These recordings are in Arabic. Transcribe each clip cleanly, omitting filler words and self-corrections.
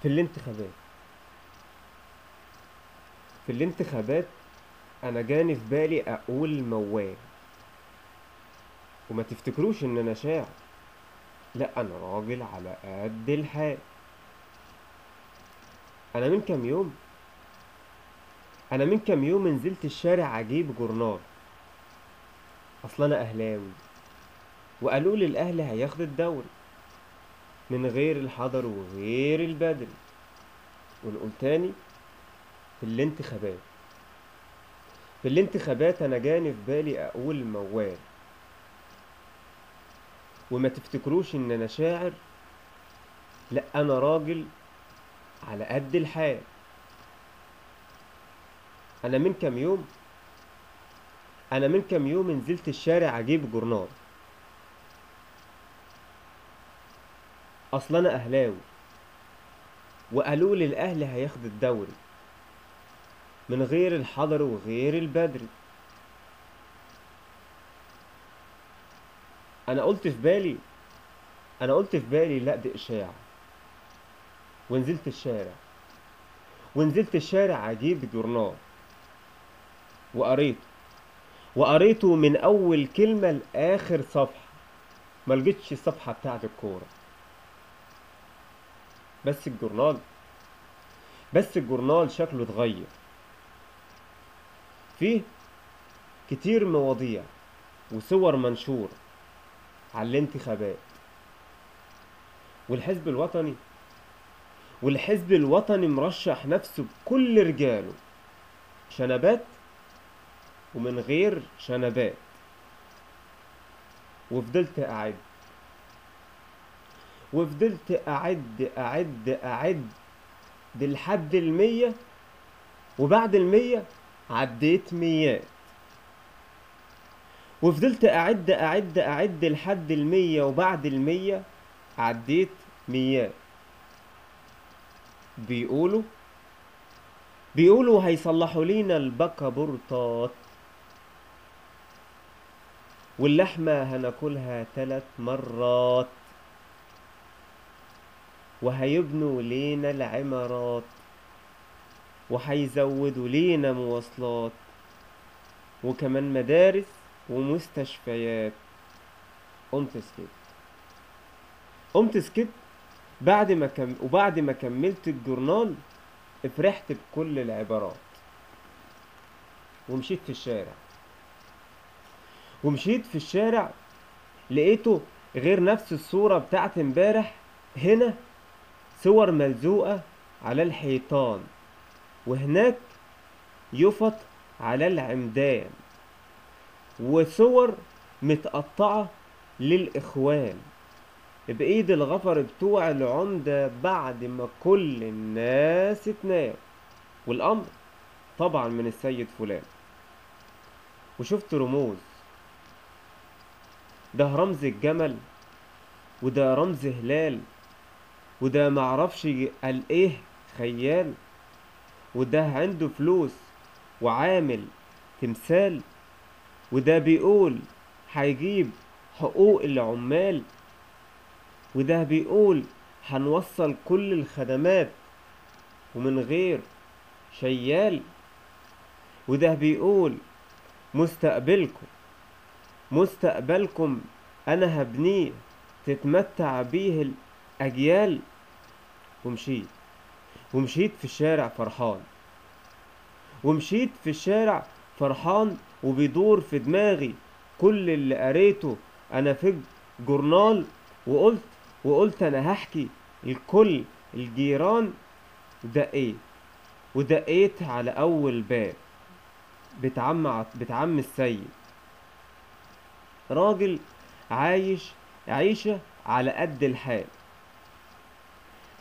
في الانتخابات في الانتخابات انا جاني في بالي اقول موال. وما تفتكروش ان انا شاعر، لا انا راجل على قد الحال. انا من كام يوم انا من كام يوم نزلت الشارع اجيب جورنال. اصل انا اهلاوي، وقالوا لي الاهلي هياخد الدوري من غير الحضر وغير البدري. ونقول تاني، في الانتخابات انا جاني في بالي اقول موال. وما تفتكروش ان انا شاعر، لا انا راجل على قد الحال. انا من كام يوم نزلت الشارع اجيب جورنال. اصل انا اهلاوي، وقالوا لي الاهلي هياخد الدوري من غير الحضر وغير البدري. انا قلت في بالي لا دي اشاعة. ونزلت الشارع اجيب جورنال. وقريته من اول كلمة لاخر صفحة. ما لقيتش الصفحة بتاعت الكورة. بس الجورنال شكله اتغير. فيه كتير مواضيع وصور منشورة على الانتخابات. والحزب الوطني مرشح نفسه بكل رجاله، شنبات ومن غير شنبات. وفضلت أعد دي لحد 100. وبعد 100 عديت ميات. وفضلت أعد لحد 100، وبعد 100 عديت ميات. بيقولوا هيصلحوا لينا البكابورتات، واللحمة هناكلها 3 مرات، وهيبنوا لينا العمارات، وهيزودوا لينا مواصلات، وكمان مدارس ومستشفيات. قمت سكت وبعد ما كملت الجورنال افرحت بكل العبارات. ومشيت في الشارع لقيته غير نفس الصورة بتاعت امبارح. هنا صور ملزوقة على الحيطان، وهناك يفط على العمدان، وصور متقطعة للإخوان بإيد الغفر بتوع العمدة بعد ما كل الناس تنام. والأمر طبعا من السيد فلان. وشفت رموز، ده رمز الجمل، وده رمز هلال، وده معرفش قال ايه خيال، وده عنده فلوس وعامل تمثال، وده بيقول هيجيب حقوق العمال، وده بيقول هنوصل كل الخدمات ومن غير شيال، وده بيقول مستقبلكم انا هبنيه تتمتع بيه الاجيال. ومشيت في الشارع فرحان. وبيدور في دماغي كل اللي قريته انا في الجورنال. وقلت انا هحكي لكل الجيران. ودقيت على اول باب بيت عم السيد، راجل عايش عيشة على قد الحال.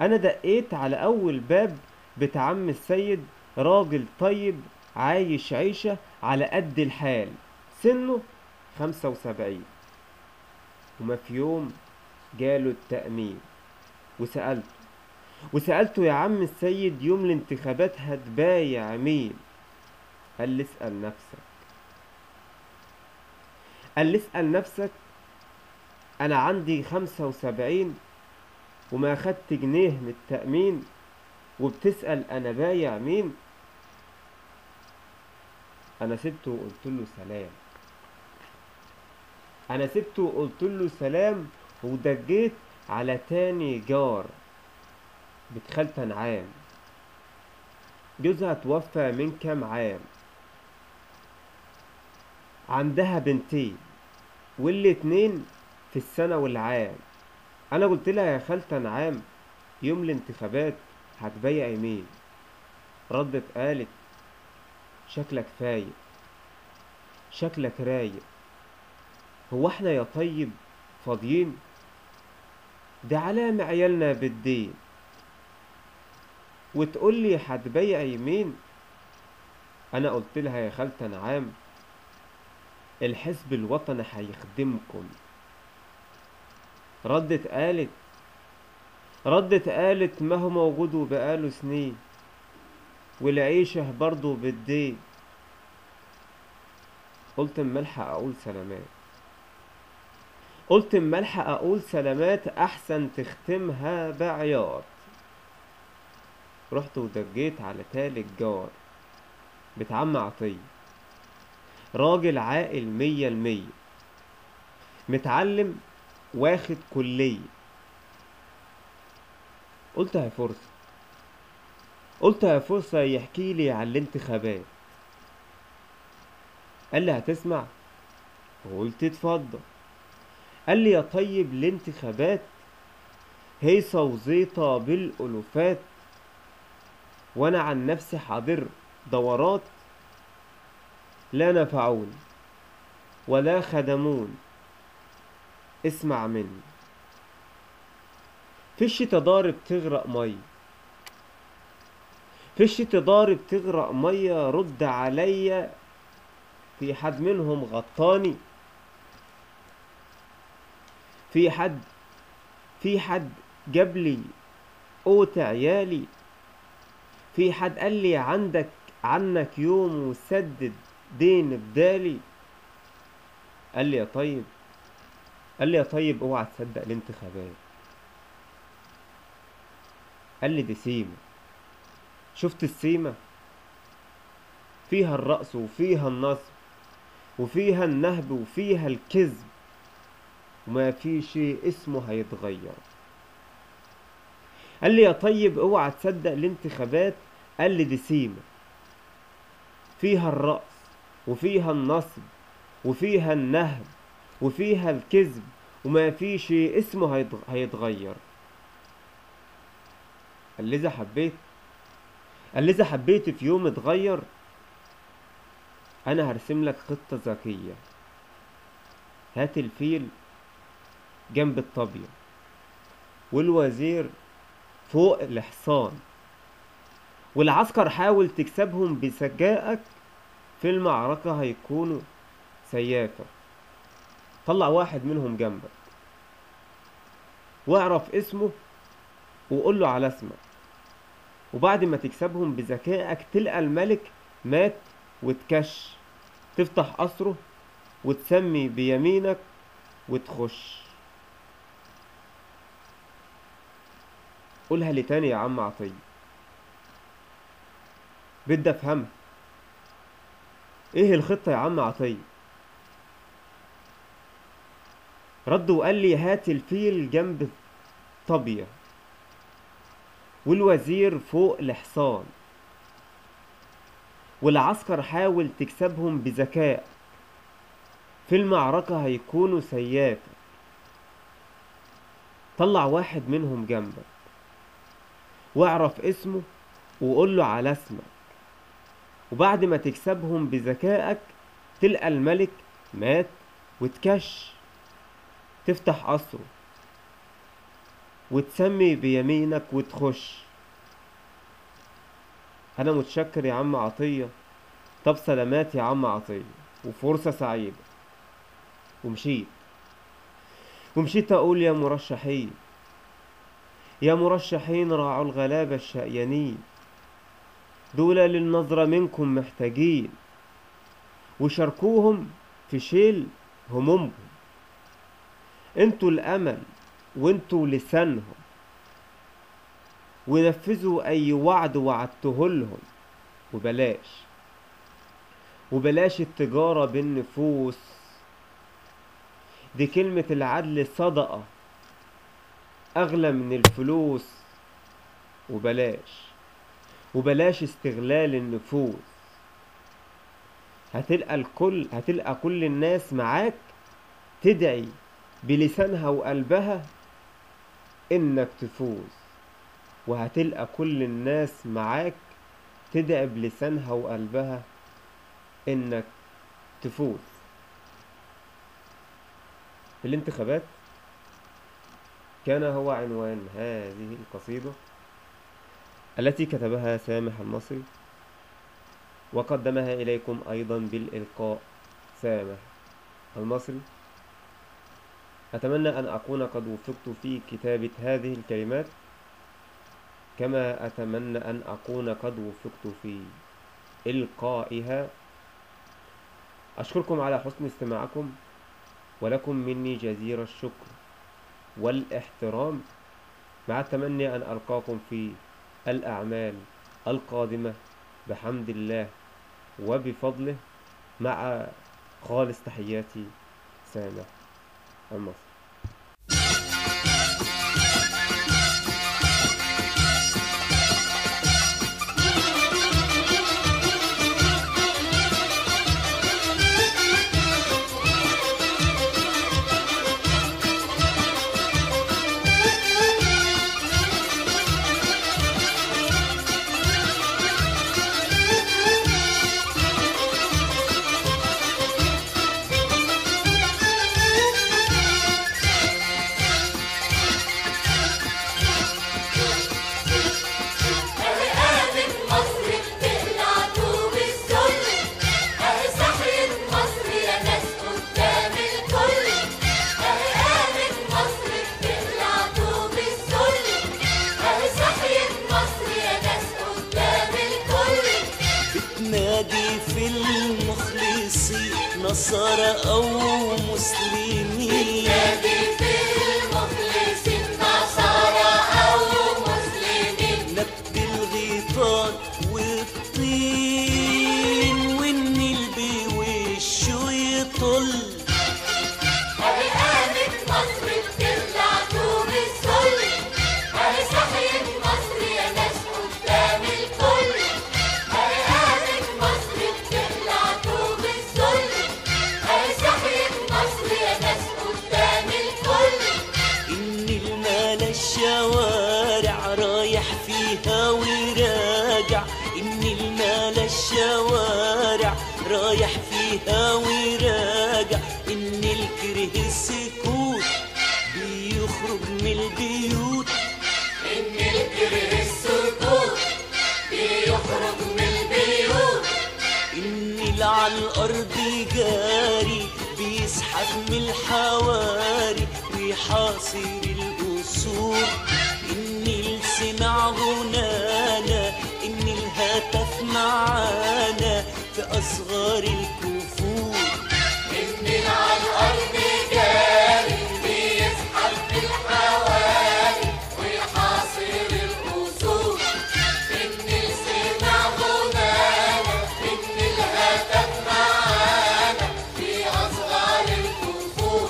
انا دقيت على اول باب بيت عم السيد، راجل طيب عايش عيشة على قد الحال. سنه 75، وما في يوم جاله التأمين. وسألته يا عم السيد، يوم الانتخابات هتبايع مين؟ قال لي اسأل نفسك. انا عندي 75 وما خدت جنيه من التأمين. وبتسأل أنا بايع مين؟ أنا سبته وقلت له سلام. أنا سبته وقلت له سلام ودجيت على تاني جار، بنت خالتي أنعام، جوزها توفى من كام عام، عندها بنتين والاتنين في السنة والعام. أنا قلت لها يا خالتي أنعام يوم الانتخابات هتبيعي مين؟ ردت قالت شكلك فايق، شكلك رايق، هو احنا يا طيب فاضيين؟ ده علام عيالنا بالدين، وتقول لي هتبيعي مين؟ انا قلت لها يا خالتي أنعام الحزب الوطني هيخدمكم. ردت قالت ما هو موجود وبقاله سنين، والعيشة برضه بالدين. قلت اما الحق اقول سلامات، قلت اما الحق اقول سلامات احسن تختمها بعياط. رحت ودجيت على تالت جار، بتاع عم عطية، راجل عاقل 100%، متعلم واخد كلية. قلت هي فرصة، قلت هي فرصة يحكي لي عن الانتخابات. قال لي هتسمع؟ قلت اتفضل. قال لي يا طيب الانتخابات هيصة وزيطة بالألوفات، وانا عن نفسي حاضر دورات لا نفعون ولا خدمون. اسمع مني، في الشتا ضارب تغرق مية، في الشتا ضارب تغرق مية، رد عليا في حد منهم غطاني؟ في حد جاب لي قوت عيالي؟ في حد قال لي عنك يوم وسدد دين بدالي؟ قال لي يا طيب اوعى تصدق الانتخابات. قال لي دي سيمة، شفت السيمة؟ فيها الرقص وفيها النصب وفيها النهب وفيها الكذب، وما في شيء اسمه هيتغير. قال لي يا طيب اوعى تصدق الانتخابات. قال لي دي سيمة، فيها الرقص وفيها النصب وفيها النهب وفيها الكذب، وما في شيء اسمه هيتغير. قال لي إذا حبيت في يوم اتغير، انا هرسم لك خطة ذكية. هات الفيل جنب الطابية والوزير فوق الحصان، والعسكر حاول تكسبهم بذكائك، في المعركة هيكونوا سيافة. طلع واحد منهم جنبك واعرف اسمه وقول له على اسمك، وبعد ما تكسبهم بذكائك تلقى الملك مات وتكش، تفتح قصره وتسمي بيمينك وتخش. قولها لي تاني يا عم عطية، بدي افهمها. ايه الخطة يا عم عطية؟ رد وقال لي هات الفيل جنب الطابية والوزير فوق الحصان، والعسكر حاول تكسبهم بذكاء، في المعركة هيكونوا سيافة. طلع واحد منهم جنبك واعرف اسمه وقول له على اسمك، وبعد ما تكسبهم بذكائك تلقى الملك مات وتكش، تفتح قصره وتسمي بيمينك وتخش. انا متشكر يا عم عطية. طب سلامات يا عم عطية وفرصة سعيدة. ومشيت اقول يا مرشحين، يا مرشحين راعوا الغلابة الشقيانين، دول للنظرة منكم محتاجين، وشاركوهم في شيل همومهم. انتوا الامل وانتوا لسانهم، ونفذوا أي وعد وعدته لهم، وبلاش التجارة بالنفوس. دي كلمة العدل صدقة أغلى من الفلوس. وبلاش استغلال النفوس. هتلقى كل الناس معاك تدعي بلسانها وقلبها إنك تفوز، وهتلقى كل الناس معاك تدعي بلسانها وقلبها إنك تفوز. في الانتخابات كان هو عنوان هذه القصيدة التي كتبها سامح المصري، وقدمها إليكم أيضا بالإلقاء سامح المصري. أتمنى أن أكون قد وفقت في كتابة هذه الكلمات، كما أتمنى أن أكون قد وفقت في إلقائها. أشكركم على حسن استماعكم، ولكم مني جزيل الشكر والاحترام، مع التمني أن ألقاكم في الأعمال القادمة بحمد الله وبفضله، مع خالص تحياتي سامح المصري. نادي في المخلصين نصارى أو مسلمين، نادي في المخلصين نصارى أو مسلمين، نبت الغيطان والطين والنيل بوشه يطل. أهي قامت مصر بتطلع طوب السل، أهي صحيت مصر يا ناس قدام الكل. الشوارع رايح فيها وراجع، إن المال الشوارع رايح فيها وراجع، إن الكره السكوت بيخرج من البيوت، إن الكره السكوت بيخرج من البيوت، إن اللي على الأرض جاري بيزحف من الحواري ويحاصر الأصول، إن السمع غنانا، إن الهتف معانا في أصغار الكفور، إن على الأرض جاري بيزحف في الحواري ويحاصر الأصول، إن السمع غنانا، إن الهتف معانا في أصغار الكفور.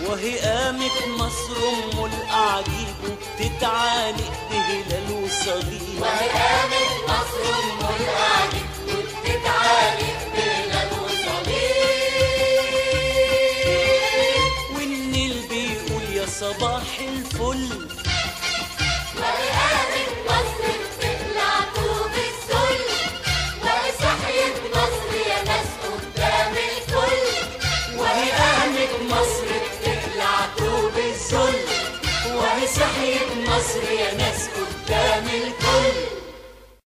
وهي قامت مصر أم الأعاجيب وبتتعانق بهلال وصليب، وهي قامت مصر أم الأعاجيب وبتتعانق بهلال وصليب، والنيل بيقول يا صباح الفل،